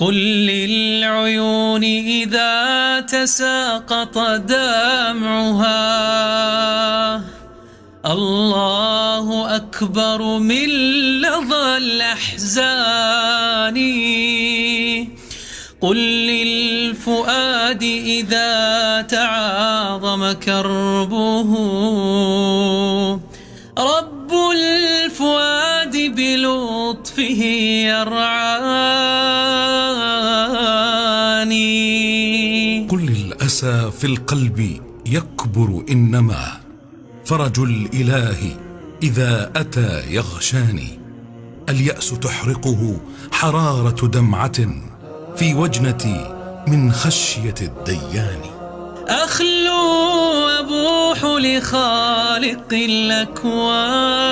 قل للعيون إذا تساقط دمعها الله أكبر من لظى الأحزان. قل للفؤاد إذا تعاظم كربه رب الفؤاد بلطفه يرعاني. قل للأسى في القلب يكبر إنما فرج الإله إذا أتى يغشاني. اليأس تحرقه حرارة دمعة في وجنتي من خشية الديان. أخلو أبوح لخالق الأكوان